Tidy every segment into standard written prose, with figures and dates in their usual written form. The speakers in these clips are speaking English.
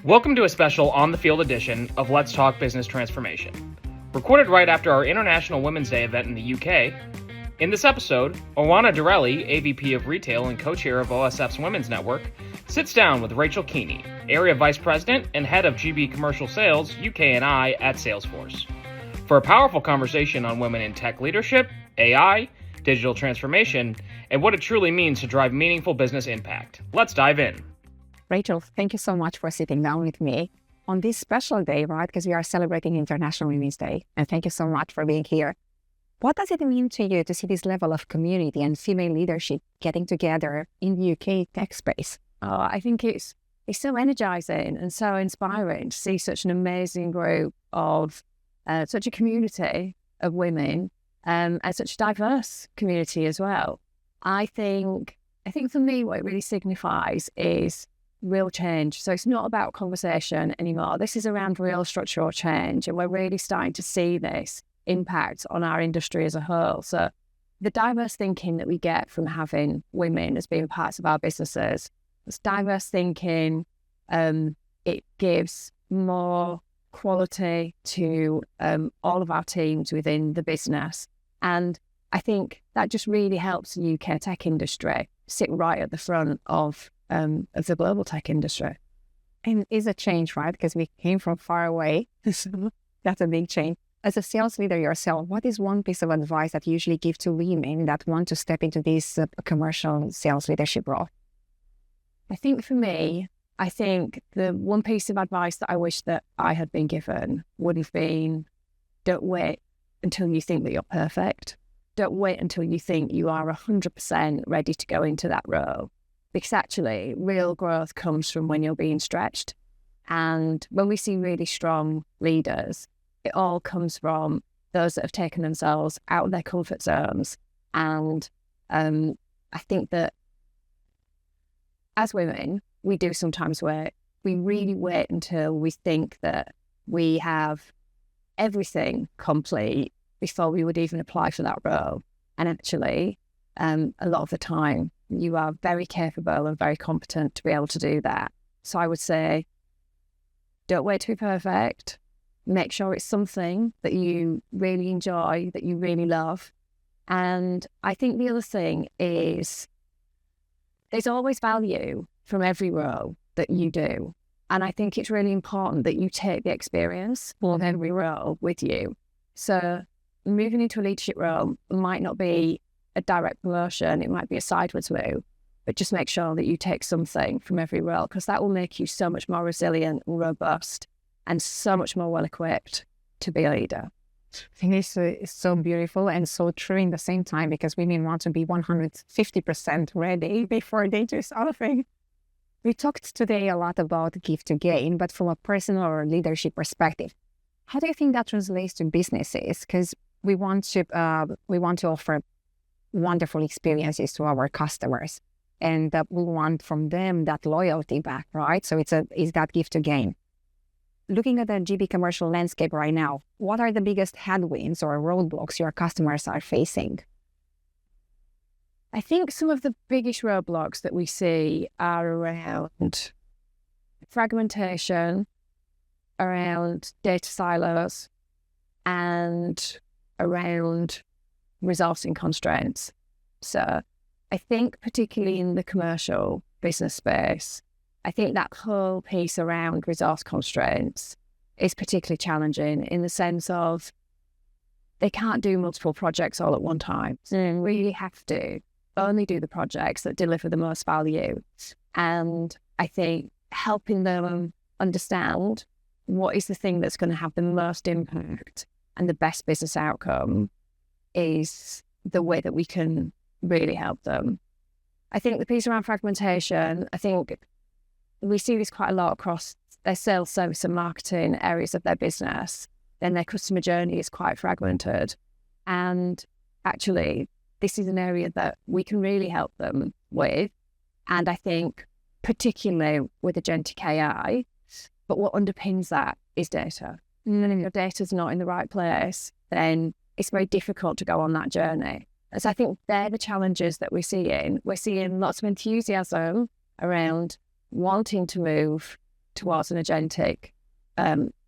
Welcome to a special on-the-field edition of Let's Talk Business Transformation. Recorded right after our International Women's Day event in the UK, in this episode, Oana Dereli, AVP of Retail and co-chair of OSF's Women's Network, sits down with Rachel Kenney, Area Vice President and Head of GB Commercial Sales, UK&I at Salesforce, for a powerful conversation on women in tech leadership, AI, digital transformation, and what it truly means to drive meaningful business impact. Let's dive in. Rachel, thank you so much for sitting down with me on this special day, right? Because we are celebrating International Women's Day. And thank you so much for being here. What does it mean to you to see this level of community and female leadership getting together in the UK tech space? I think it's so energizing and so inspiring to see such an amazing group of such a community of women and such a diverse community as well. I think for me, what it really signifies is real change. So it's not about conversation anymore. This is around real structural change, and we're really starting to see this impact on our industry as a whole. So the diverse thinking that we get from having women as being parts of our businesses, this diverse thinking, it gives more quality to all of our teams within the business. And I think that just really helps the UK tech industry sit right at the front of the global tech industry. And it's a change, right? Because we came from far away. That's a big change. As a sales leader yourself, what is one piece of advice that you usually give to women that want to step into this commercial sales leadership role? I think for me, the one piece of advice that I wish that I had been given would have been, don't wait until you think that you're perfect. Don't wait until you think you are 100% ready to go into that role. Because actually, real growth comes from when you're being stretched. And when we see really strong leaders, it all comes from those that have taken themselves out of their comfort zones. And I think that as women, we do sometimes wait. We really wait until we think that we have everything complete before we would even apply for that role. And actually, a lot of the time, you are very capable and very competent to be able to do that. So I would say, don't wait to be perfect. Make sure it's something that you really enjoy, that you really love. And I think the other thing is there's always value from every role that you do. And I think it's really important that you take the experience of every role with you. So moving into a leadership role might not be a direct promotion, it might be a sideways move, but just make sure that you take something from every role, because that will make you so much more resilient and robust and so much more well-equipped to be a leader. I think it's so beautiful and so true in the same time, because women want to be 150% ready before they do something. We talked today a lot about give to gain, but from a personal or leadership perspective, how do you think that translates to businesses? Because we want to offer wonderful experiences to our customers, and that we want from them that loyalty back, right? So it's that give to gain. Looking at the GB commercial landscape right now, what are the biggest headwinds or roadblocks your customers are facing? I think some of the biggest roadblocks that we see are around fragmentation, around data silos, and around resourcing constraints. So I think particularly in the commercial business space, I think that whole piece around resource constraints is particularly challenging in the sense of they can't do multiple projects all at one time. So they really have to only do the projects that deliver the most value. And I think helping them understand what is the thing that's going to have the most impact and the best business outcome is the way that we can really help them. I think the piece around fragmentation, I think we see this quite a lot across their sales, service and marketing areas of their business. Then their customer journey is quite fragmented. And actually, this is an area that we can really help them with. And I think particularly with agentic AI, but what underpins that is data. And if your data's not in the right place, then it's very difficult to go on that journey. So I think they're the challenges that we're seeing. We're seeing lots of enthusiasm around wanting to move towards an agentic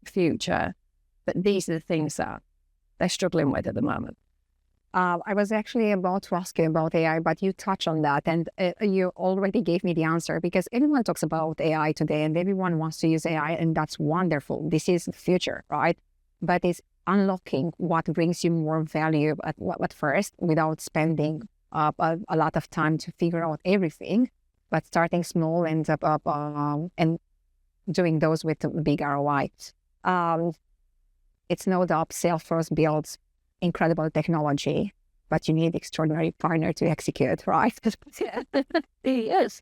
future. But these are the things that they're struggling with at the moment. I was actually about to ask you about AI, but you touched on that and you already gave me the answer, because everyone talks about AI today and everyone wants to use AI, and that's wonderful. This is the future, right? But it's unlocking what brings you more value at first without spending a lot of time to figure out everything, but starting small and doing those with big ROI. It's no doubt Salesforce builds incredible technology, but you need extraordinary partner to execute, right? Yes.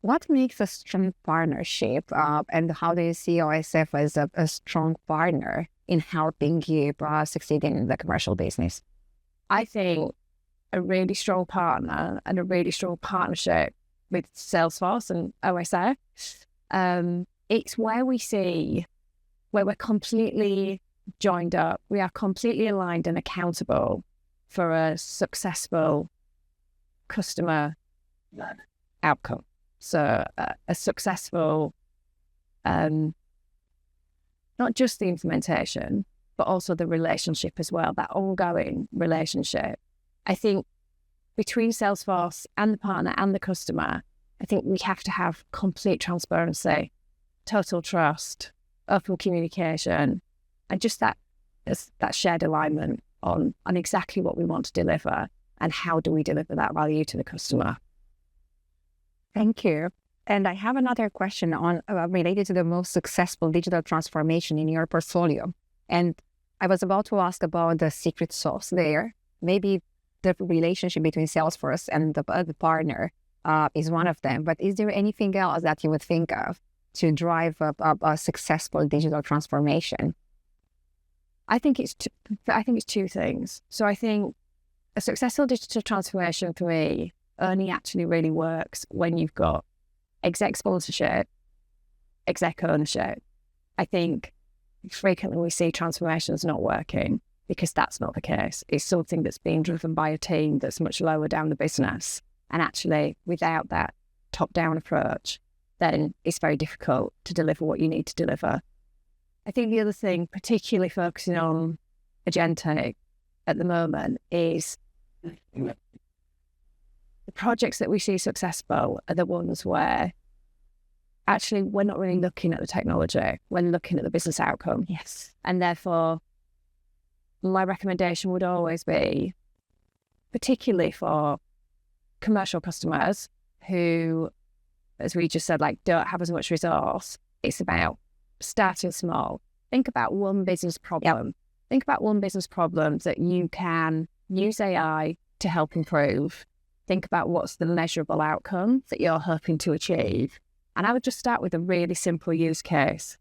What makes a strong partnership, and how do you see OSF as a strong partner in helping you succeed in the commercial business? I think a really strong partner and a really strong partnership with Salesforce and OSF, it's where we're completely joined up. We are completely aligned and accountable for a successful customer outcome. So a successful, not just the implementation, but also the relationship as well, that ongoing relationship. I think between Salesforce and the partner and the customer, I think we have to have complete transparency, total trust, open communication, and just that shared alignment on exactly what we want to deliver and how do we deliver that value to the customer. Thank you. And I have another question on related to the most successful digital transformation in your portfolio. And I was about to ask about the secret sauce there. Maybe the relationship between Salesforce and the partner is one of them. But is there anything else that you would think of to drive a successful digital transformation? I think it's two things. So I think a successful digital transformation for me only actually really works when you've got exec sponsorship, exec ownership. I think frequently we see transformations not working because that's not the case. It's something that's being driven by a team that's much lower down the business. And actually, without that top-down approach, then it's very difficult to deliver what you need to deliver. I think the other thing, particularly focusing on agentic at the moment, is the projects that we see successful are the ones where actually we're not really looking at the technology, we're looking at the business outcome. Yes. And therefore, my recommendation would always be, particularly for commercial customers who, as we just said, don't have as much resource, it's about starting small. Think about one business problem. Yep. Think about one business problem that you can use AI to help improve. Think about what's the measurable outcome that you're hoping to achieve. And I would just start with a really simple use case.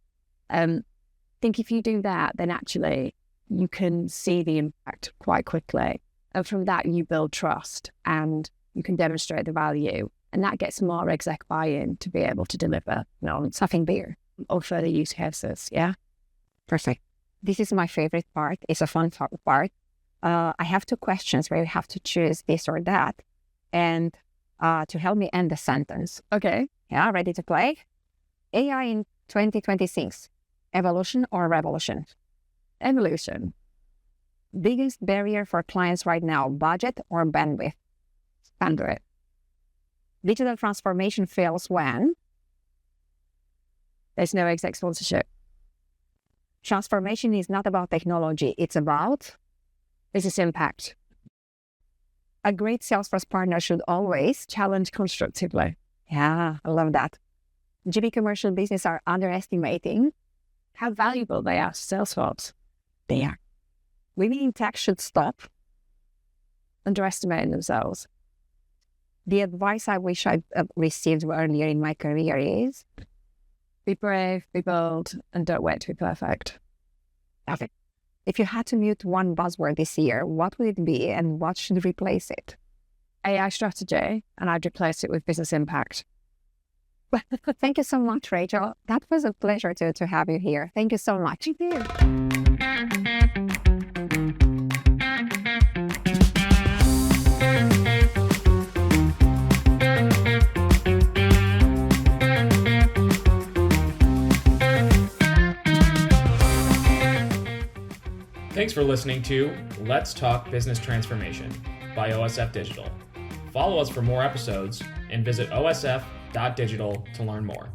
Think if you do that, then actually you can see the impact quite quickly. And from that, you build trust and you can demonstrate the value. And that gets more exec buy-in to be able to deliver something bigger or further use cases. Yeah. Perfect. This is my favorite part. It's a fun part. I have two questions where you have to choose this or that. And to help me end the sentence. Okay. Yeah, ready to play? AI in 2026, evolution or revolution? Evolution. Biggest barrier for clients right now, budget or bandwidth? Bandwidth. Digital transformation fails when? There's no exec sponsorship. Transformation is not about technology, it's about business impact. A great Salesforce partner should always challenge constructively. Yeah, I love that. GB commercial business are underestimating how valuable they are to Salesforce. They are. Women in tech should stop underestimating themselves. The advice I wish I received earlier in my career is be brave, be bold, and don't wait to be perfect. Okay. If you had to mute one buzzword this year, what would it be and what should replace it? AI strategy, and I'd replace it with business impact. Thank you so much, Rachel. That was a pleasure to have you here. Thank you so much. Thank you. Thanks for listening to Let's Talk Business Transformation by OSF Digital. Follow us for more episodes and visit osf.digital to learn more.